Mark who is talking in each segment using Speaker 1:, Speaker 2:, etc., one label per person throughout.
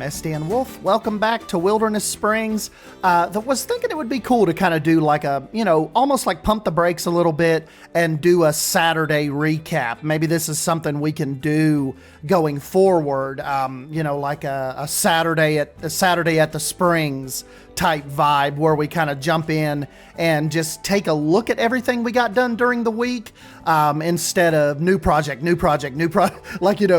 Speaker 1: I'm SDN Wolf. Welcome back to Wilderness Springs. Was thinking it would be cool to kind of do like a, almost like pump the brakes a little bit and do a Saturday recap. Maybe this is something we can do going forward. Like a Saturday at the Springs type vibe where we kind of jump in and just take a look at everything we got done during the week, instead of new project,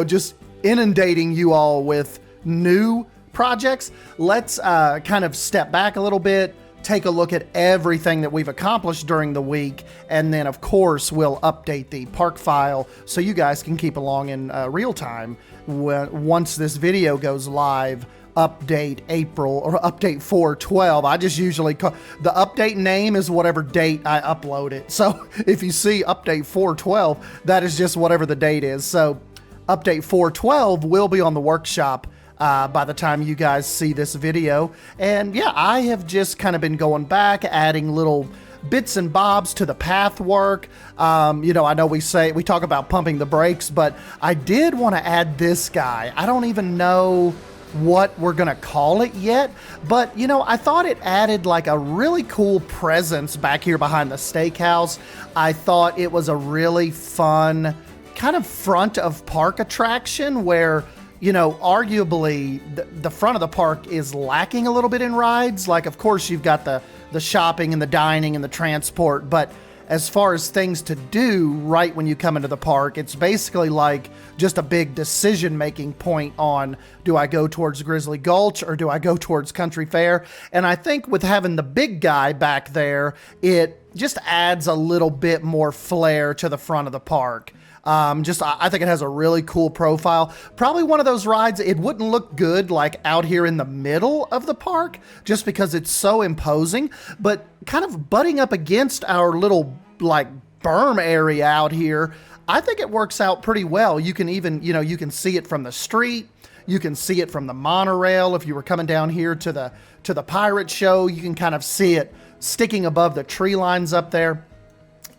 Speaker 1: just inundating you all with new projects. Let's kind of step back a little bit, take a look at everything that we've accomplished during the week, and then of course we'll update the park file so you guys can keep along in real time once this video goes live. Update April or update 4/12. I just usually call the update name is whatever date I upload it. So if you see update 4/12, that is just whatever the date is. So update 4/12 will be on the workshop by the time you guys see this video. And yeah, I have just kind of been going back, adding little bits and bobs to the path work. I know we talk about pumping the brakes, but I did want to add this guy. I don't even know what we're gonna call it yet, but I thought it added like a really cool presence back here behind the steakhouse. I thought it was a really fun kind of front of park attraction where arguably the front of the park is lacking a little bit in rides. Like, of course you've got the shopping and the dining and the transport, but as far as things to do right when you come into the park, it's basically like just a big decision-making point on, do I go towards Grizzly Gulch or do I go towards Country Fair? And I think with having the big guy back there, it just adds a little bit more flair to the front of the park. I think it has a really cool profile. Probably one of those rides, it wouldn't look good like out here in the middle of the park just because it's so imposing, but kind of butting up against our little like berm area out here, I think it works out pretty well. You can even, you can see it from the street. You can see it from the monorail. If you were coming down here to the pirate show, you can kind of see it sticking above the tree lines up there.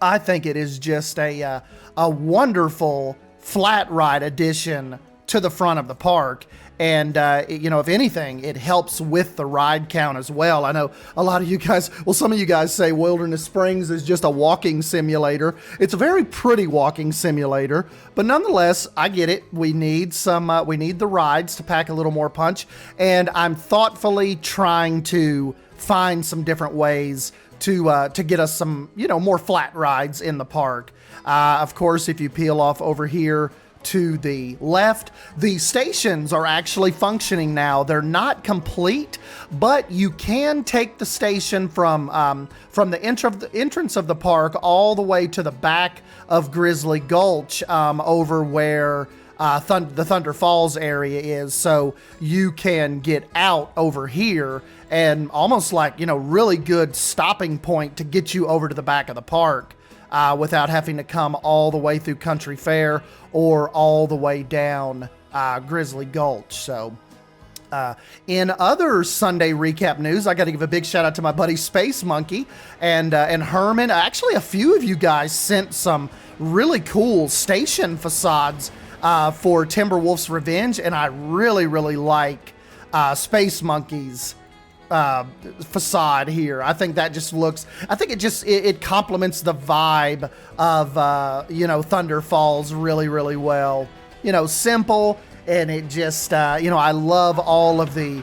Speaker 1: I think it is just a wonderful flat ride addition to the front of the park. And, if anything, it helps with the ride count as well. I know a lot of you guys, some of you guys say Wilderness Springs is just a walking simulator. It's a very pretty walking simulator, but nonetheless, I get it. We need the rides to pack a little more punch. And I'm thoughtfully trying to find some different ways to get us some, more flat rides in the park. Of course, if you peel off over here to the left, the stations are actually functioning now. They're not complete, but you can take the station from the entrance of the park all the way to the back of Grizzly Gulch, over where the Thunder Falls area is. So you can get out over here and almost like, really good stopping point to get you over to the back of the park. Without having to come all the way through Country Fair or all the way down Grizzly Gulch. So in other Sunday recap news, I got to give a big shout out to my buddy Space Monkey and Herman. Actually, a few of you guys sent some really cool station facades for Timberwolf's Revenge, and I really, really like Space Monkey's facade here. I think that just looks, it complements the vibe of, Thunder Falls really, really well. Simple, and it just, I love all of the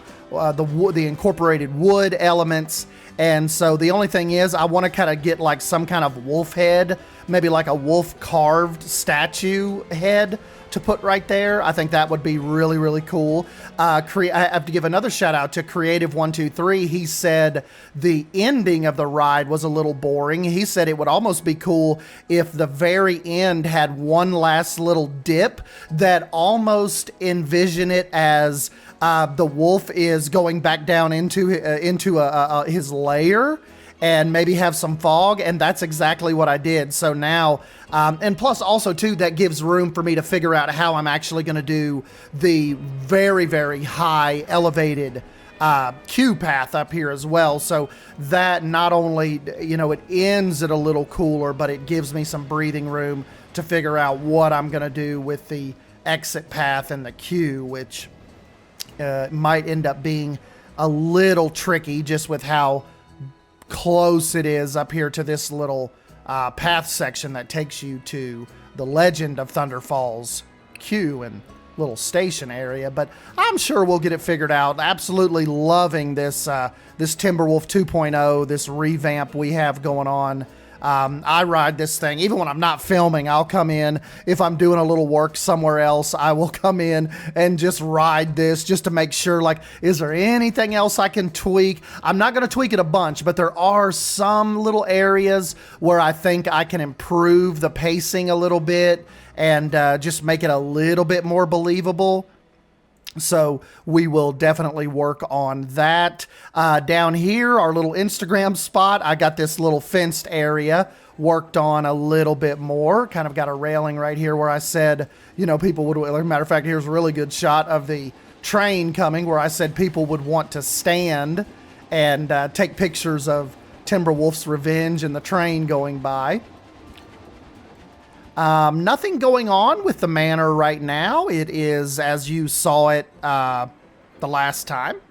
Speaker 1: incorporated wood elements. And so the only thing is I want to kind of get like some kind of wolf head, maybe like a wolf carved statue head to put right there. I think that would be really, really cool. I have to give another shout out to Creative123. He said the ending of the ride was a little boring. He said it would almost be cool if the very end had one last little dip that almost envision it as the wolf is going back down into his lair, and maybe have some fog, and that's exactly what I did. So now, and plus also too, that gives room for me to figure out how I'm actually going to do the very, very high elevated queue path up here as well. So that not only, it ends it a little cooler, but it gives me some breathing room to figure out what I'm going to do with the exit path and the queue, which might end up being a little tricky just with how close it is up here to this little path section that takes you to the Legend of Thunder Falls queue and little station area, but I'm sure we'll get it figured out. Absolutely loving this this Timberwolf 2.0, this revamp we have going on. I ride this thing even when I'm not filming. I'll come in if I'm doing a little work somewhere else. I will come in and just ride this just to make sure, like, is there anything else I can tweak? I'm not going to tweak it a bunch, but there are some little areas where I think I can improve the pacing a little bit and just make it a little bit more believable. So we will definitely work on that. Down here, our little Instagram spot, I got this little fenced area worked on a little bit more. Kind of got a railing right here where I said, you know, people would, as a matter of fact, here's a really good shot of the train coming where I said people would want to stand and take pictures of Timberwolf's Revenge and the train going by. Nothing going on with the manor right now. It is as you saw it the last time.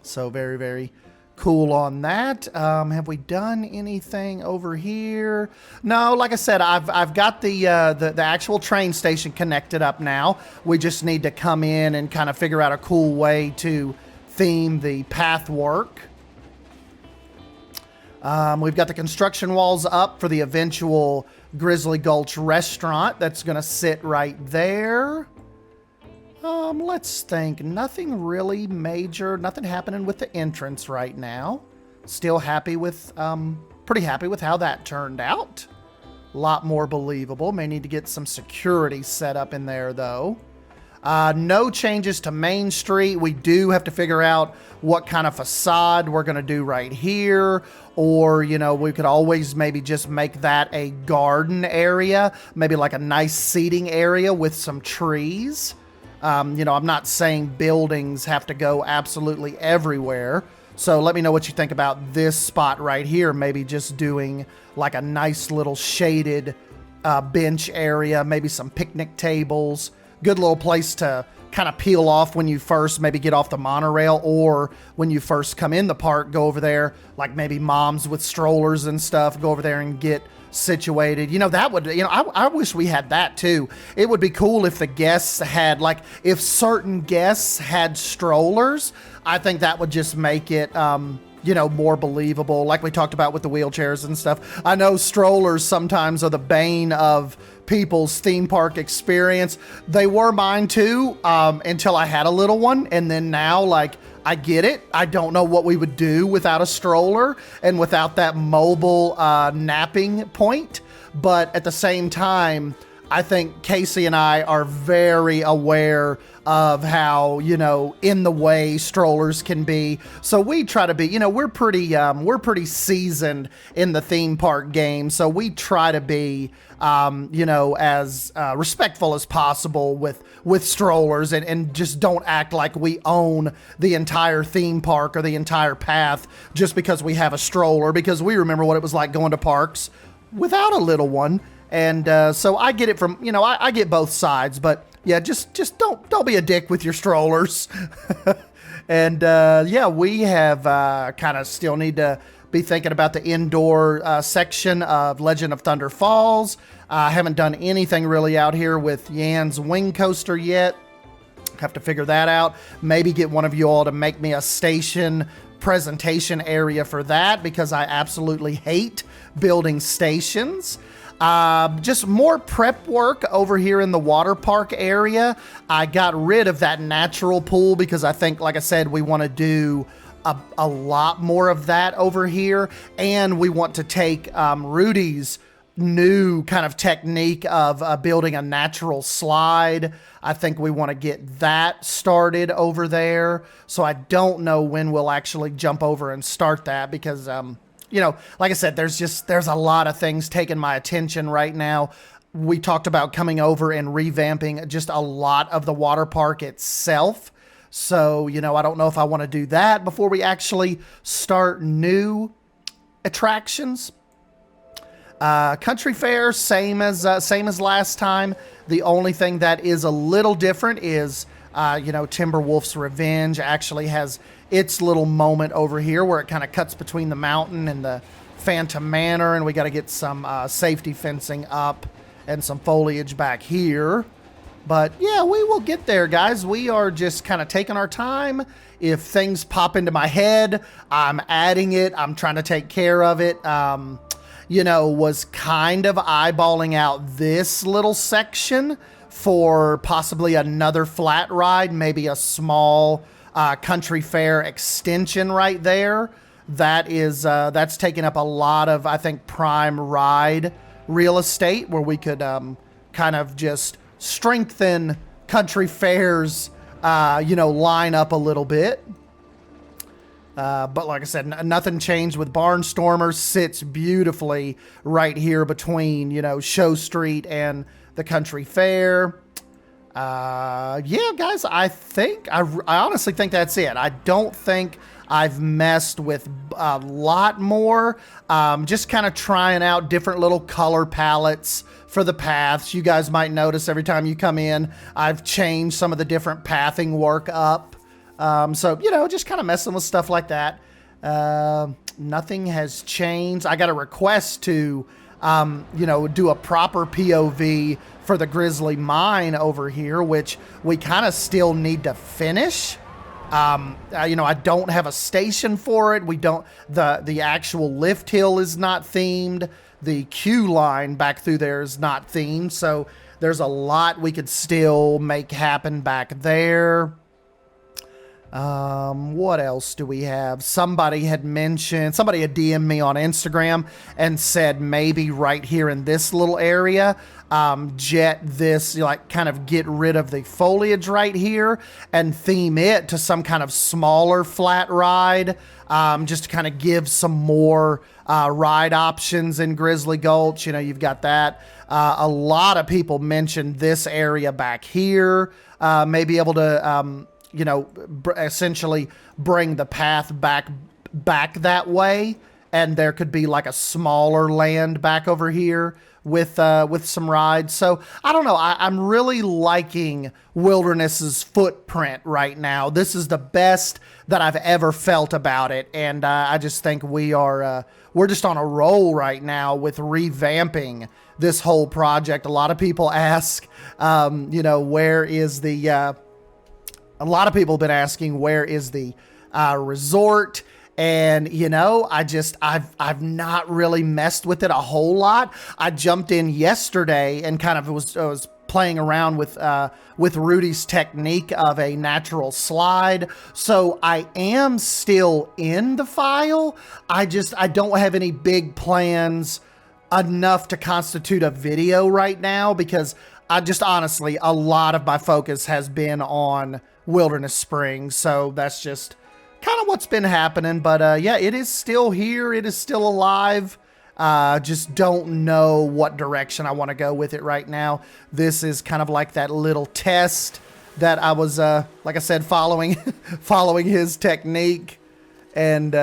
Speaker 1: So very, very cool on that. Have we done anything over here? No, like I said, I've got the actual train station connected up now. We just need to come in and kind of figure out a cool way to theme the path work. We've got the construction walls up for the eventual Grizzly Gulch restaurant that's going to sit right there. Let's think. Nothing really major. Nothing happening with the entrance right now. Still happy with, pretty happy with how that turned out. A lot more believable. May need to get some security set up in there, though. No changes to Main Street. We do have to figure out what kind of facade we're going to do right here. Or, you know, we could always maybe just make that a garden area. Maybe like a nice seating area with some trees. You know, I'm not saying buildings have to go absolutely everywhere. So let me know what you think about this spot right here. Maybe just doing like a nice little shaded bench area. Maybe some picnic tables. Good little place to kind of peel off when you first maybe get off the monorail, or when you first come in the park, go over there, like maybe moms with strollers and stuff, go over there and get situated. You know, that would, you know, I wish we had that too. It would be cool if the guests had, like, if certain guests had strollers. I think that would just make it, you know, more believable, like we talked about with the wheelchairs and stuff. I know strollers sometimes are the bane of people's theme park experience. They were mine too, until I had a little one, and then now, like, I get it. I don't know what we would do without a stroller and without that mobile napping point, but at the same time, I think Casey and I are very aware of how, you know, in the way strollers can be. So we try to be, you know, we're pretty seasoned in the theme park game. So we try to be, you know, as respectful as possible with strollers, and just don't act like we own the entire theme park or the entire path just because we have a stroller, because we remember what it was like going to parks without a little one. And so I get it from, you know, I get both sides, but yeah, just don't be a dick with your strollers. And yeah, we have kind of still need to be thinking about the indoor section of Legend of Thunder Falls. I haven't done anything really out here with Yan's wing coaster yet. Have to figure that out. Maybe get one of you all to make me a station presentation area for that, because I absolutely hate building stations. Just more prep work over here in the water park area. I got rid of that natural pool because I think, like I said, we want to do a lot more of that over here. And we want to take Rudy's new kind of technique of building a natural slide. I think we want to get that started over there. So I don't know when we'll actually jump over and start that, because you know, like I said, there's a lot of things taking my attention right now. We talked about coming over and revamping just a lot of the water park itself. So, you know, I don't know if I want to do that before we actually start new attractions. Country Fair, same as last time. The only thing that is a little different is You know, Timberwolf's Revenge actually has its little moment over here where it kind of cuts between the mountain and the Phantom Manor, and we got to get some safety fencing up and some foliage back here. But yeah, we will get there, guys. We are just kind of taking our time. If things pop into my head, I'm adding it. I'm trying to take care of it. You know, was kind of eyeballing out this little section for possibly another flat ride, maybe a small country fair extension right there. That is, that's taking up a lot of, I think, prime ride real estate where we could kind of just strengthen country fairs, you know, line up a little bit. But like I said, nothing changed with Barnstormers. Sits beautifully right here between, you know, Show Street and the country fair. Yeah, guys, I honestly think that's it. I don't think I've messed with a lot more. Just kind of trying out different little color palettes for the paths. You guys might notice every time you come in, I've changed some of the different pathing work up. So, you know, just kind of messing with stuff like that. Nothing has changed. I got a request to, you know, do a proper POV for the Grizzly Mine over here, which we kind of still need to finish. You know, I don't have a station for it. We don't, the actual lift hill is not themed. The queue line back through there is not themed. So there's a lot we could still make happen back there. What else do we have? Somebody had DM'd me on Instagram and said maybe right here in this little area, jet this, like, kind of get rid of the foliage right here and theme it to some kind of smaller flat ride, just to kind of give some more ride options in Grizzly Gulch. You know, you've got that. A lot of people mentioned this area back here, may be able to, you know, essentially bring the path back that way, and there could be like a smaller land back over here with some rides. So I don't know. I'm really liking Wilderness's footprint right now. This is the best that I've ever felt about it, and I just think we're just on a roll right now with revamping this whole project. A lot of people ask, you know, where is the a lot of people have been asking, where is the resort? And, you know, I've not really messed with it a whole lot. I jumped in yesterday and kind of was playing around with Rudy's technique of a natural slide. So I am still in the file. I don't have any big plans enough to constitute a video right now, because honestly, a lot of my focus has been on Wilderness Springs. So that's just kind of what's been happening. But yeah, it is still here. It is still alive. Just don't know what direction I want to go with it right now. This is kind of like that little test that I was, like I said, following his technique. And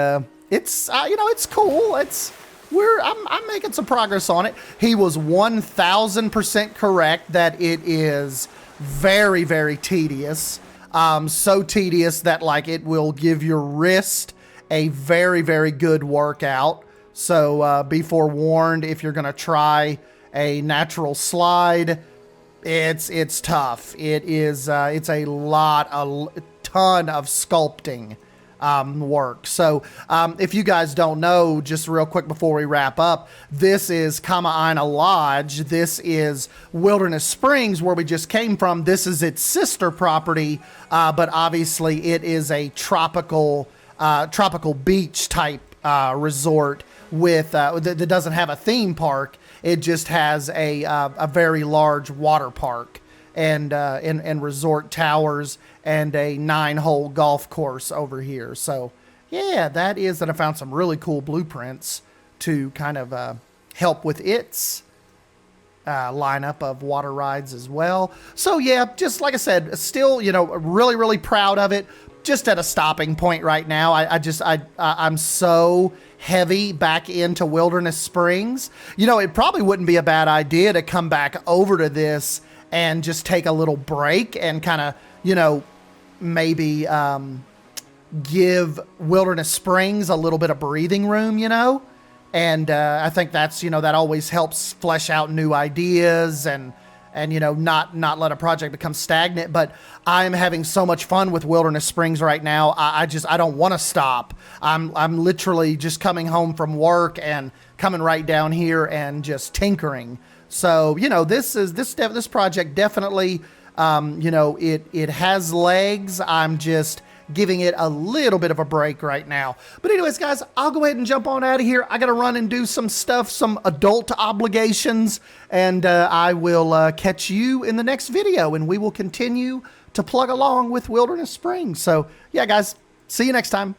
Speaker 1: it's, you know, it's cool. I'm making some progress on it. He was 1000% correct that it is very, very tedious. So tedious that, like, it will give your wrist a very, very good workout. So be forewarned, if you're going to try a natural slide, it's tough. It's a ton of sculpting work. So if you guys don't know, just real quick before we wrap up, this is Kama'aina Lodge. This is Wilderness Springs, where we just came from. This is its sister property, but obviously it is a tropical beach type resort with that doesn't have a theme park. It just has a very large water park and resort towers and a 9-hole golf course over here. So yeah, that is, and I found some really cool blueprints to kind of help with its lineup of water rides as well. So yeah, just like I said, still, you know, really, really proud of it. Just at a stopping point right now. I'm so heavy back into Wilderness Springs. You know, it probably wouldn't be a bad idea to come back over to this and just take a little break and kind of, maybe give Wilderness Springs a little bit of breathing room, And I think that's, that always helps flesh out new ideas and not let a project become stagnant. But I'm having so much fun with Wilderness Springs right now. I don't want to stop. I'm literally just coming home from work and coming right down here and just tinkering. So, this project definitely, it has legs. I'm just giving it a little bit of a break right now. But anyways, guys, I'll go ahead and jump on out of here. I got to run and do some stuff, some adult obligations, and I will catch you in the next video, and we will continue to plug along with Wilderness Springs. So, yeah, guys, see you next time.